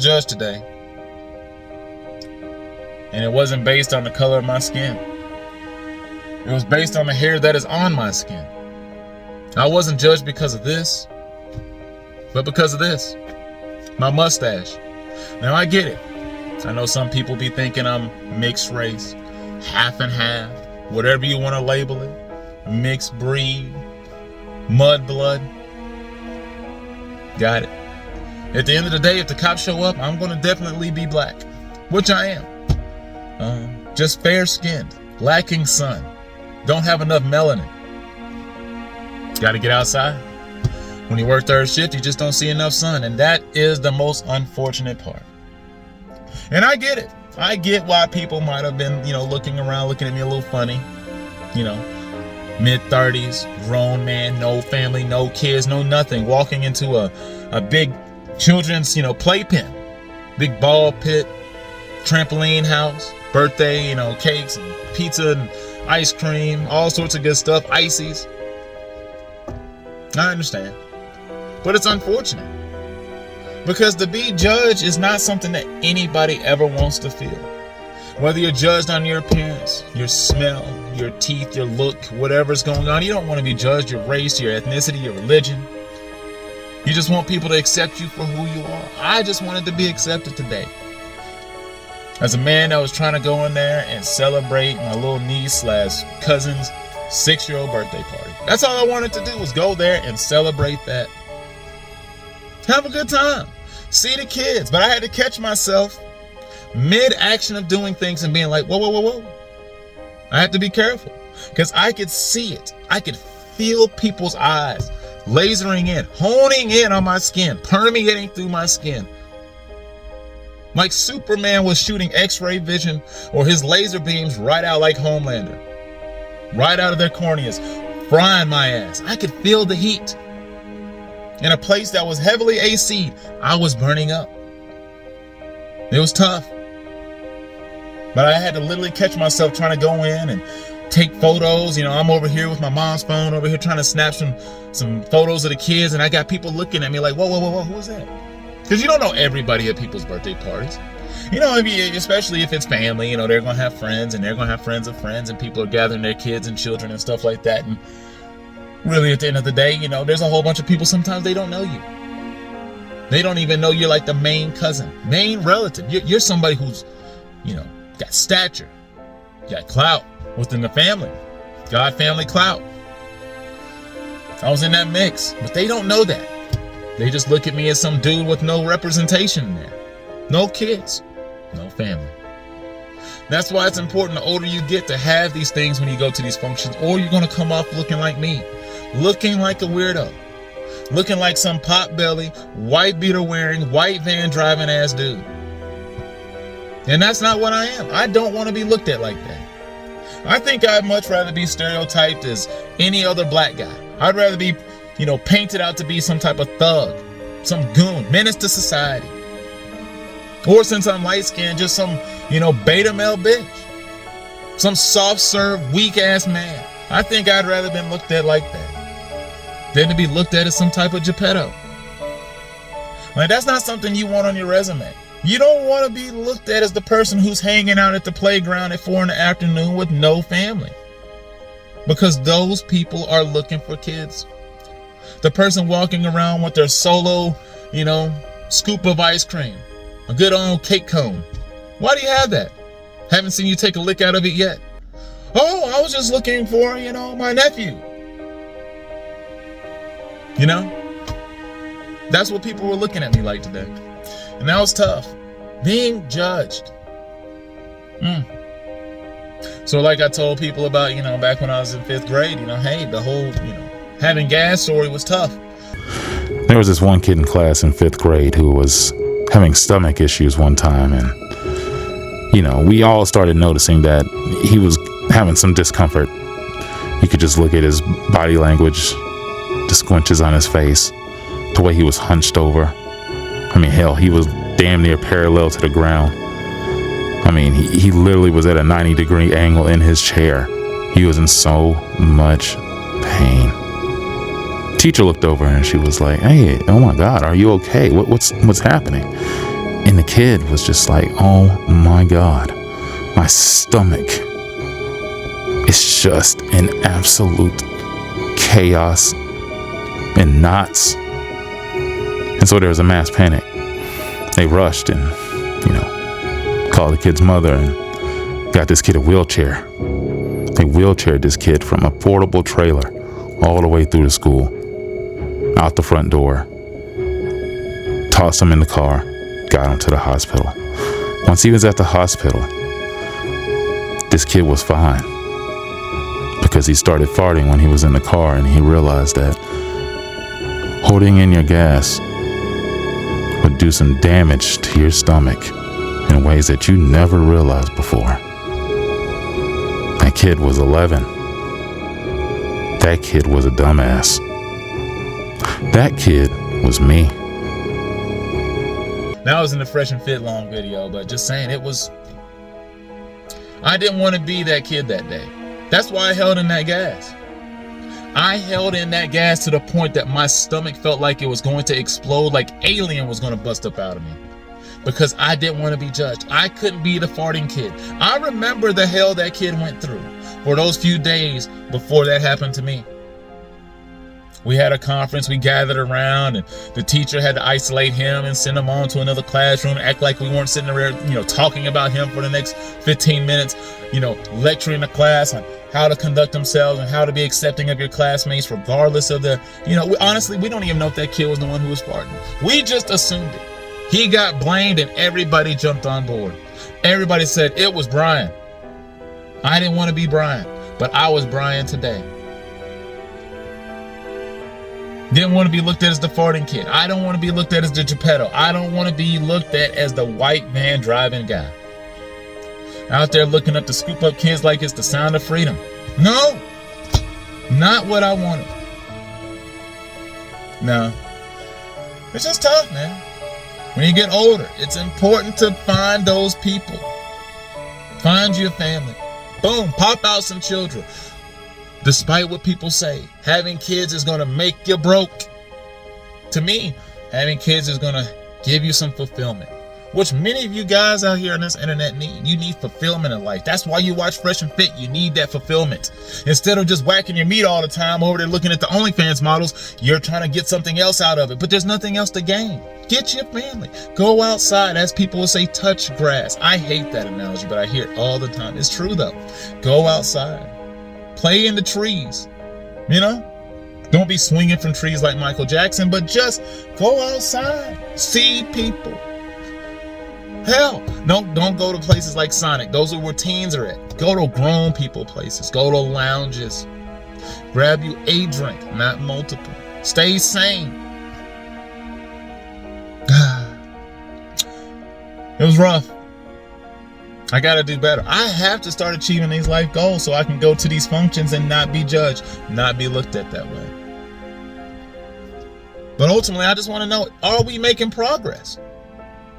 judged today. And it wasn't based on the color of my skin. It was based on the hair that is on my skin. I wasn't judged because of this, but because of this. My mustache. Now I get it. I know some people be thinking I'm mixed race, half and half, whatever you want to label it, mixed breed, mud blood. Got it. At the end of the day, if the cops show up, I'm going to definitely be black, which I am. Just fair-skinned, lacking sun, don't have enough melanin. Got to get outside. When you work third shift, you just don't see enough sun, and that is the most unfortunate part. And I get it. I get why people might have been, looking around, looking at me a little funny. Mid-30s, grown man, no family, no kids, no nothing, walking into a big children's, playpen, big ball pit, trampoline house, birthday, cakes and pizza and ice cream, all sorts of good stuff, ices. I understand. But it's unfortunate. Because to be judged is not something that anybody ever wants to feel. Whether you're judged on your appearance, your smell, your teeth, your look, whatever's going on, you don't want to be judged your race, your ethnicity, your religion. You just want people to accept you for who you are. I just wanted to be accepted today. As a man that was trying to go in there and celebrate my little niece/cousin's 6-year-old birthday party. That's all I wanted to do, was go there and celebrate that. Have a good time. See the kids. But I had to catch myself mid-action of doing things and being like, whoa. I had to be careful because I could see it. I could feel people's eyes lasering in, honing in on my skin, permeating through my skin. Like Superman was shooting X-ray vision or his laser beams right out like Homelander. Right out of their corneas, frying my ass. I could feel the heat. In a place that was heavily AC'd, I was burning up. It was tough. But I had to literally catch myself trying to go in and take photos. I'm over here with my mom's phone over here trying to snap some photos of the kids, and I got people looking at me like, whoa, who is that? Because you don't know everybody at people's birthday parties. Especially if it's family, they're going to have friends, and they're going to have friends of friends, and people are gathering their kids and children and stuff like that. And really, at the end of the day, there's a whole bunch of people, sometimes they don't know you. They don't even know you're like the main cousin, main relative. You're somebody who's, got stature, got clout within the family, got family clout. I was in that mix, but they don't know that. They just look at me as some dude with no representation in there. No kids, no family. That's why it's important the older you get to have these things when you go to these functions, or you're going to come off looking like me. Looking like a weirdo. Looking like some pot-belly, white beater wearing, white van driving ass dude. And that's not what I am. I don't want to be looked at like that. I think I'd much rather be stereotyped as any other black guy. I'd rather be, painted out to be some type of thug, some goon, menace to society. Or since I'm light-skinned, just some, beta male bitch. Some soft-serve, weak-ass man. I think I'd rather been looked at like that than to be looked at as some type of Geppetto. Like, that's not something you want on your resume. You don't want to be looked at as the person who's hanging out at the playground at 4 PM with no family. Because those people are looking for kids. The person walking around with their solo, scoop of ice cream. A good old cake cone. Why do you have that? Haven't seen you take a lick out of it yet. Oh, I was just looking for, my nephew. That's what people were looking at me like today. And that was tough. Being judged. So like I told people about, back when I was in 5th grade, hey, the whole, having gas story was tough. There was this one kid in class in 5th grade who was having stomach issues one time. And, we all started noticing that he was having some discomfort. You could just look at his body language, the squinches on his face, the way he was hunched over. Hell, he was damn near parallel to the ground. He literally was at a 90-degree angle in his chair. He was in so much pain. Teacher looked over and she was like, "Hey, oh my God, are you okay? What's happening?" And the kid was just like, oh my God, my stomach is just in absolute chaos and knots. And so there was a mass panic. They rushed and, called the kid's mother and got this kid a wheelchair. They wheelchaired this kid from a portable trailer all the way through the school, out the front door, tossed him in the car, got him to the hospital. Once he was at the hospital, this kid was fine because he started farting when he was in the car, and he realized that holding in your gas would do some damage to your stomach in ways that you never realized before. That kid was 11. That kid was a dumbass. That kid was me. That was in the Fresh and Fit long video, but just saying, I didn't want to be that kid that day. That's why I held in that gas. I held in that gas to the point that my stomach felt like it was going to explode, like alien was going to bust up out of me. Because I didn't want to be judged. I couldn't be the farting kid. I remember the hell that kid went through for those few days before that happened to me. We had a conference, we gathered around, and the teacher had to isolate him and send him on to another classroom, act like we weren't sitting there, talking about him for the next 15 minutes, lecturing the class on how to conduct themselves and how to be accepting of your classmates regardless of honestly, we don't even know if that kid was the one who was farting. We just assumed it. He got blamed and everybody jumped on board. Everybody said it was Brian. I didn't want to be Brian, but I was Brian today. Didn't want to be looked at as the farting kid. I don't want to be looked at as the Geppetto. I don't want to be looked at as the white man driving guy. Out there looking up to scoop up kids like it's the sound of freedom. No, not what I wanted. No, it's just tough, man. When you get older, it's important to find those people. Find your family. Boom, pop out some children. Despite what people say, having kids is going to make you broke. To me, having kids is going to give you some fulfillment, which many of you guys out here on this internet need. You need fulfillment in life. That's why you watch Fresh and Fit. You need that fulfillment. Instead of just whacking your meat all the time over there looking at the OnlyFans models, you're trying to get something else out of it, but there's nothing else to gain. Get your family. Go outside. As people will say, touch grass. I hate that analogy, but I hear it all the time. It's true though. Go outside. Play in the trees. Don't be swinging from trees like Michael Jackson, but just go outside. See people. Hell, don't go to places like Sonic. Those are where teens are at. Go to grown people places. Go to lounges. Grab you a drink, not multiple. Stay sane. It was rough. I gotta do better. I have to start achieving these life goals so I can go to these functions and not be judged, not be looked at that way. But ultimately, I just want to know, are we making progress?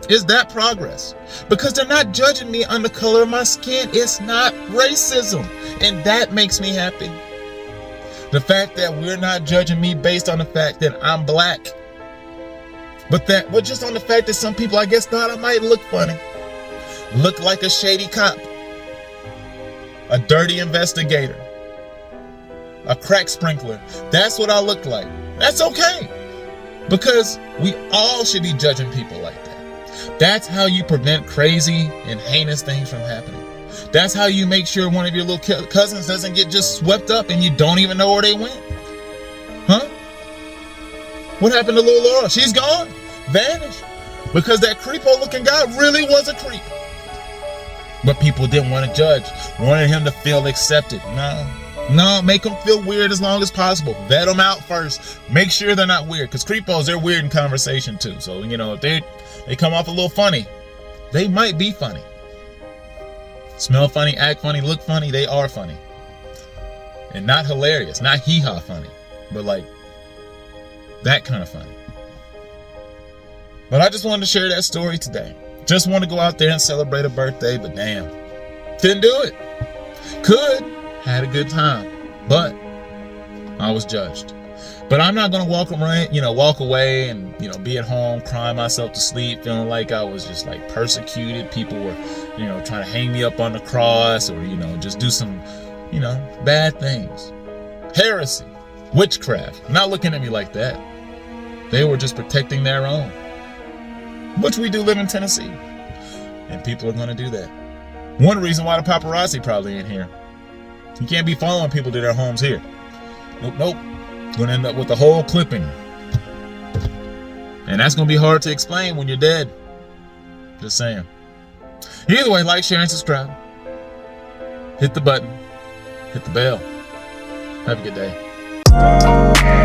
Is that progress? Because they're not judging me on the color of my skin. It's not racism. And that makes me happy. The fact that we're not judging me based on the fact that I'm black. But just on the fact that some people, I guess, thought I might look funny. Look like a shady cop. A dirty investigator. A crack sprinkler. That's what I look like. That's okay. Because we all should be judging people like that. That's how you prevent crazy and heinous things from happening. That's how you make sure one of your little cousins doesn't get just swept up and you don't even know where they went. Huh? What happened to little Laura? She's gone. Vanished. Because that creepo looking guy really was a creep. But people didn't want to judge. Wanted him to feel accepted. No, make them feel weird as long as possible. Vet them out first. Make sure they're not weird. Because creepos, they're weird in conversation too. So, if they come off a little funny, they might be funny. Smell funny, act funny, look funny, they are funny. And not hilarious, not hee-haw funny. But like, that kind of funny. But I just wanted to share that story today. Just want to go out there and celebrate a birthday, but damn, didn't do it. Could, had a good time, but I was judged. But I'm not gonna walk away and be at home crying myself to sleep, feeling like I was just like persecuted. People were, trying to hang me up on the cross, or just do some, bad things, heresy, witchcraft. Not looking at me like that. They were just protecting their own, which we do live in Tennessee, and people are gonna do that. One reason why the paparazzi probably ain't here. You can't be following people to their homes here. Nope. Gonna end up with the whole clipping. And that's gonna be hard to explain when you're dead. Just saying. Either way, like, share, and subscribe. Hit the button. Hit the bell. Have a good day.